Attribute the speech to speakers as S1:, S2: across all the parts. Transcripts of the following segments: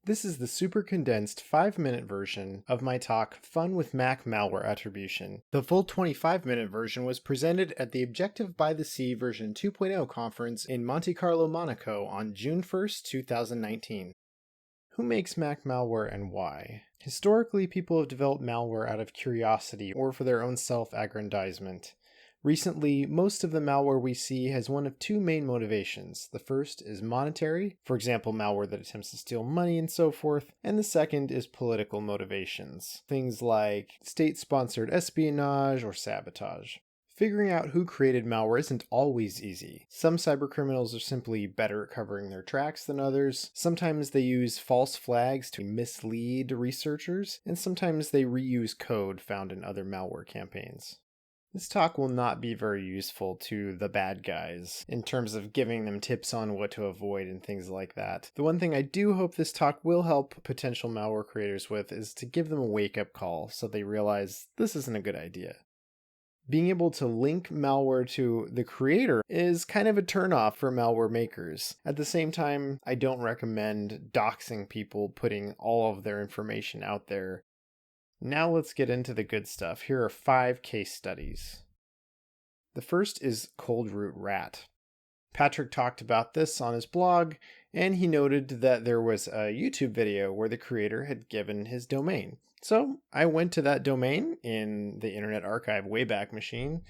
S1: This is the super condensed 5-minute version of my talk, Fun with Mac Malware Attribution. The full 25-minute version was presented at the Objective by the Sea version 2.0 conference in Monte Carlo, Monaco on June 1st, 2019. Who makes Mac malware and why? Historically, people have developed malware out of curiosity or for their own self-aggrandizement. Recently, most of the malware we see has one of two main motivations. The first is monetary, for example, malware that attempts to steal money and so forth, and the second is political motivations, things like state-sponsored espionage or sabotage. Figuring out who created malware isn't always easy. Some cybercriminals are simply better at covering their tracks than others. Sometimes they use false flags to mislead researchers, and sometimes they reuse code found in other malware campaigns. This talk will not be very useful to the bad guys in terms of giving them tips on what to avoid and things like that. The one thing I do hope this talk will help potential malware creators with is to give them a wake-up call so they realize this isn't a good idea. Being able to link malware to the creator is kind of a turnoff for malware makers. At the same time, I don't recommend doxing people, putting all of their information out there. Now let's get into the good stuff. Here are 5 case studies. The first is Cold Root Rat. Patrick talked about this on his blog, and he noted that there was a YouTube video where the creator had given his domain. So I went to that domain in the Internet Archive Wayback Machine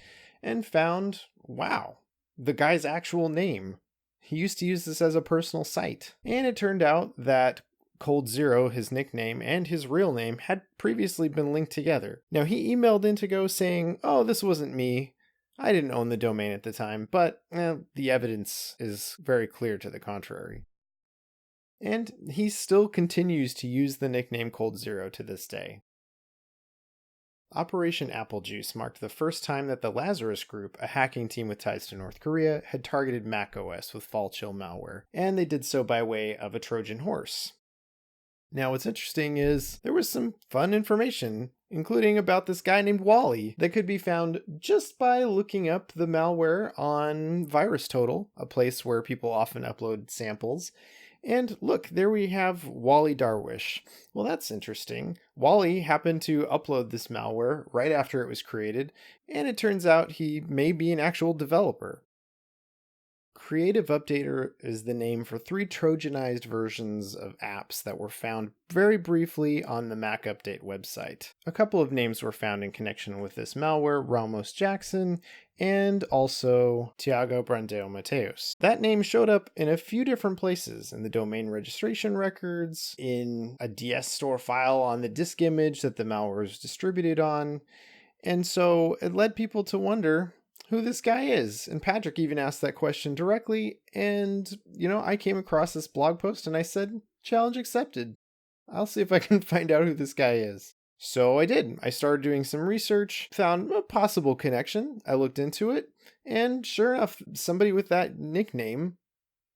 S1: and found, wow, the guy's actual name. He used to use this as a personal site. And it turned out that Cold Zero, his nickname, and his real name had previously been linked together. Now he emailed Intego saying, oh, this wasn't me. I didn't own the domain at the time, but the evidence is very clear to the contrary. And he still continues to use the nickname Cold Zero to this day. Operation Apple Juice marked the first time that the Lazarus Group, a hacking team with ties to North Korea, had targeted macOS with Fall Chill malware, and they did so by way of a Trojan horse. Now what's interesting is there was some fun information, including about this guy named Wally, that could be found just by looking up the malware on VirusTotal, a place where people often upload samples. And look, there we have Wally Darwish. Well, that's interesting. Wally happened to upload this malware right after it was created, and it turns out he may be an actual developer. Creative Updater is the name for 3 Trojanized versions of apps that were found very briefly on the Mac Update website. A couple of names were found in connection with this malware, Ramos Jackson and also Tiago Brandão Mateus. That name showed up in a few different places, in the domain registration records, in a DS store file on the disk image that the malware was distributed on, and so it led people to wonder who this guy is. And Patrick even asked that question directly, and I came across this blog post and I said, challenge accepted. I'll see if I can find out who this guy is. So I did. I started doing some research, found a possible connection. I looked into it, and sure enough, somebody with that nickname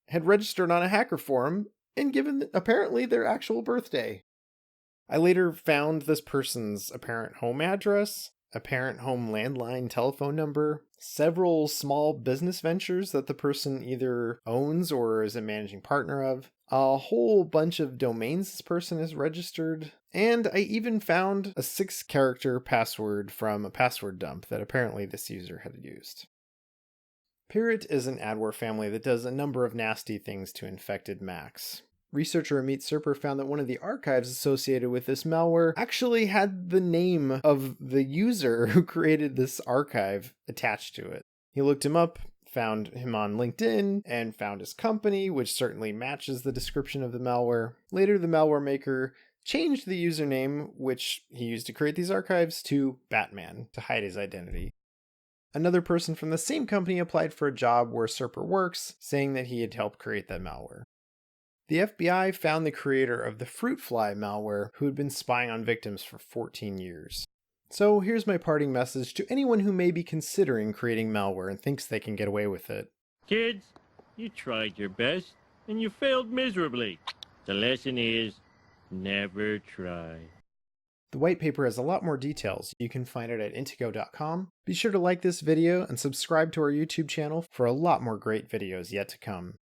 S1: had registered on a hacker forum and given apparently their actual birthday. I later found this person's apparent home address, apparent home landline telephone number, several small business ventures that the person either owns or is a managing partner of, a whole bunch of domains this person has registered, and I even found a 6-character password from a password dump that apparently this user had used. Pirate is an adware family that does a number of nasty things to infected Macs. Researcher Amit Serper found that one of the archives associated with this malware actually had the name of the user who created this archive attached to it. He looked him up, found him on LinkedIn, and found his company, which certainly matches the description of the malware. Later, the malware maker changed the username, which he used to create these archives, to Batman to hide his identity. Another person from the same company applied for a job where Serper works, saying that he had helped create that malware. The FBI found the creator of the Fruit Fly malware, who had been spying on victims for 14 years. So here's my parting message to anyone who may be considering creating malware and thinks they can get away with it.
S2: Kids, you tried your best, and you failed miserably. The lesson is, never try.
S1: The white paper has a lot more details. You can find it at Intego.com. Be sure to like this video and subscribe to our YouTube channel for a lot more great videos yet to come.